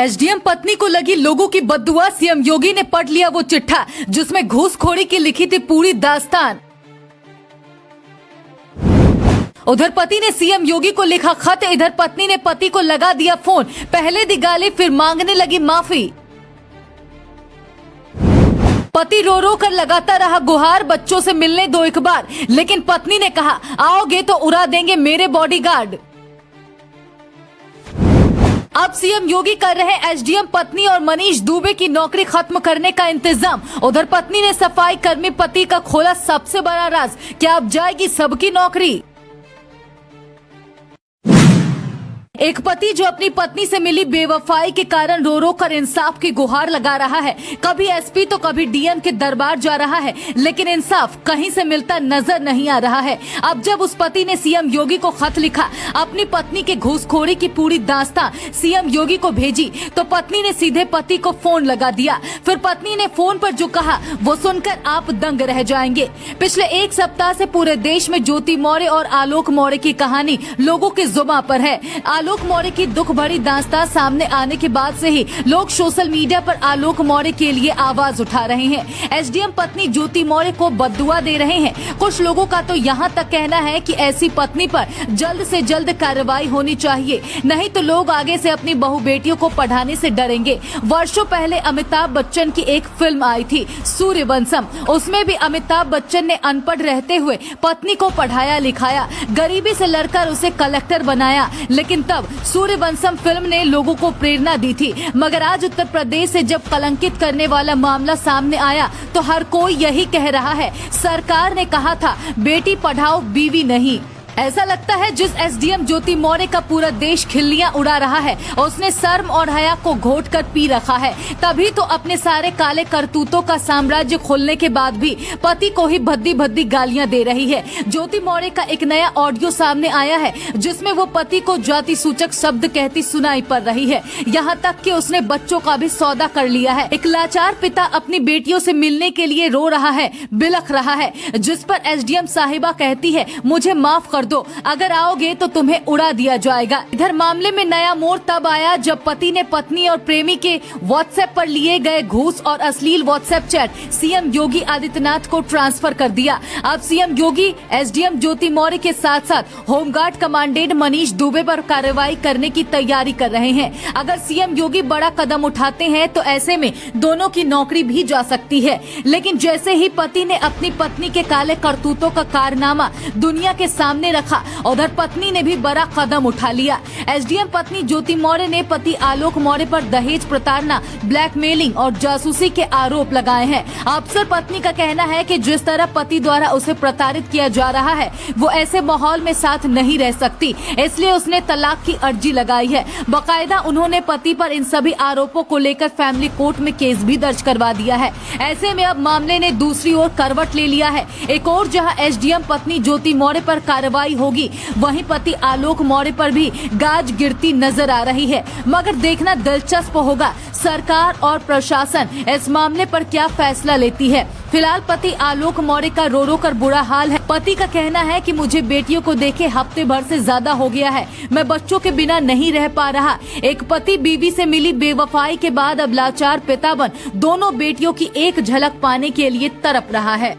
SDM पत्नी को लगी लोगों की बद्दुआ, सीएम योगी ने पढ़ लिया वो चिट्ठा जिसमें घूसखोरी की लिखी थी पूरी दास्तान। उधर पति ने सीएम योगी को लिखा खत, इधर पत्नी ने पति को लगा दिया फोन। पहले दी गाली, फिर मांगने लगी माफी। पति रो रो कर लगाता रहा गुहार, बच्चों से मिलने दो एक बार, लेकिन पत्नी ने कहा आओगे तो उड़ा देंगे मेरे बॉडीगार्ड। अब सीएम योगी कर रहे एसडीएम पत्नी और मनीष दुबे की नौकरी खत्म करने का इंतजाम। उधर पत्नी ने सफाई कर्मी पति का खोला सबसे बड़ा राज, क्या अब जाएगी सबकी नौकरी। एक पति जो अपनी पत्नी से मिली बेवफाई के कारण रो रो कर इंसाफ की गुहार लगा रहा है। कभी एसपी तो कभी डीएम के दरबार जा रहा है, लेकिन इंसाफ कहीं से मिलता नजर नहीं आ रहा है। अब जब उस पति ने सीएम योगी को खत लिखा, अपनी पत्नी के घूसखोरी की पूरी दास्तां सीएम योगी को भेजी, तो पत्नी ने सीधे पति को फोन लगा दिया। फिर पत्नी ने फोन पर जो कहा वो सुनकर आप दंग रह जाएंगे। पिछले एक सप्ताह से पूरे देश में ज्योति मौर्य और आलोक मौर्य की कहानी लोगों की जुबान पर है। आलोक मौर्य की दुख भरी दास्तां सामने आने के बाद से ही लोग सोशल मीडिया पर आलोक मौर्य के लिए आवाज उठा रहे हैं। एसडीएम पत्नी ज्योति मौर्य को बद्दुआ दे रहे हैं। कुछ लोगों का तो यहाँ तक कहना है कि ऐसी पत्नी पर जल्द से जल्द कार्रवाई होनी चाहिए, नहीं तो लोग आगे से अपनी बहू बेटियों को पढ़ाने से डरेंगे। वर्षों पहले अमिताभ बच्चन की एक फिल्म आई थी सूर्यवंशम, उसमें भी अमिताभ बच्चन ने अनपढ़ रहते हुए पत्नी को पढ़ाया लिखाया, गरीबी से लड़कर उसे कलेक्टर बनाया। लेकिन तब सूर्यवंशम फिल्म ने लोगों को प्रेरणा दी थी, मगर आज उत्तर प्रदेश से जब कलंकित करने वाला मामला सामने आया तो हर कोई यही कह रहा है, सरकार ने कहा था बेटी पढ़ाओ बीवी नहीं। ऐसा लगता है जिस एसडीएम ज्योति मौर्य का पूरा देश खिल्लियां उड़ा रहा है, उसने शर्म और हया को घोट कर पी रखा है। तभी तो अपने सारे काले करतूतों का साम्राज्य खोलने के बाद भी पति को ही भद्दी भद्दी गालियां दे रही है। ज्योति मौर्य का एक नया ऑडियो सामने आया है जिसमें वो पति को जाति सूचक शब्द कहती सुनाई पड़ रही है। यहाँ तक कि उसने बच्चों का भी सौदा कर लिया है। एक लाचार पिता अपनी बेटियों से मिलने के लिए रो रहा है, बिलख रहा है, जिस पर एसडीएम साहिबा कहती है मुझे माफ कर दो, अगर आओगे तो तुम्हें उड़ा दिया जाएगा। इधर मामले में नया मोड़ तब आया जब पति ने पत्नी और प्रेमी के व्हाट्सएप पर लिए गए घूस और अश्लील WhatsApp chat CM Yogi Adityanath को ट्रांसफर कर दिया। अब सीएम योगी एसडीएम ज्योति मौर्य के साथ साथ होमगार्ड कमांडेंट मनीष दुबे पर कार्रवाई करने की तैयारी कर रहे हैं। अगर सीएम योगी बड़ा कदम उठाते हैं तो ऐसे में दोनों की नौकरी भी जा सकती है। लेकिन जैसे ही पति ने अपनी पत्नी के काले करतूतों का कारनामा दुनिया के सामने रखा, उधर पत्नी ने भी बड़ा कदम उठा लिया। एसडीएम पत्नी ज्योति मौर्य ने पति आलोक मौर्य पर दहेज प्रताड़ना, ब्लैकमेलिंग और जासूसी के आरोप लगाए हैं। अफसर पत्नी का कहना है कि जिस तरह पति द्वारा उसे प्रताड़ित किया जा रहा है वो ऐसे माहौल में साथ नहीं रह सकती, इसलिए उसने तलाक की अर्जी लगाई है। बाकायदा उन्होंने पति पर इन सभी आरोपों को लेकर फैमिली कोर्ट में केस भी दर्ज करवा दिया है। ऐसे में अब मामले ने दूसरी ओर करवट ले लिया है। एक और जहां एसडीएम पत्नी ज्योति मौर्य पर कार्रवाई होगी, वहीं पति आलोक मौर्य पर भी गाज गिरती नजर आ रही है। मगर देखना दिलचस्प होगा सरकार और प्रशासन इस मामले पर क्या फैसला लेती है। फिलहाल पति आलोक मौर्य का रो रो कर बुरा हाल है। पति का कहना है कि मुझे बेटियों को देखे हफ्ते भर से ज्यादा हो गया है, मैं बच्चों के बिना नहीं रह पा रहा। एक पति बीवी से मिली बेवफाई के बाद अब लाचार पिता बन दोनों बेटियों की एक झलक पाने के लिए तड़प रहा है।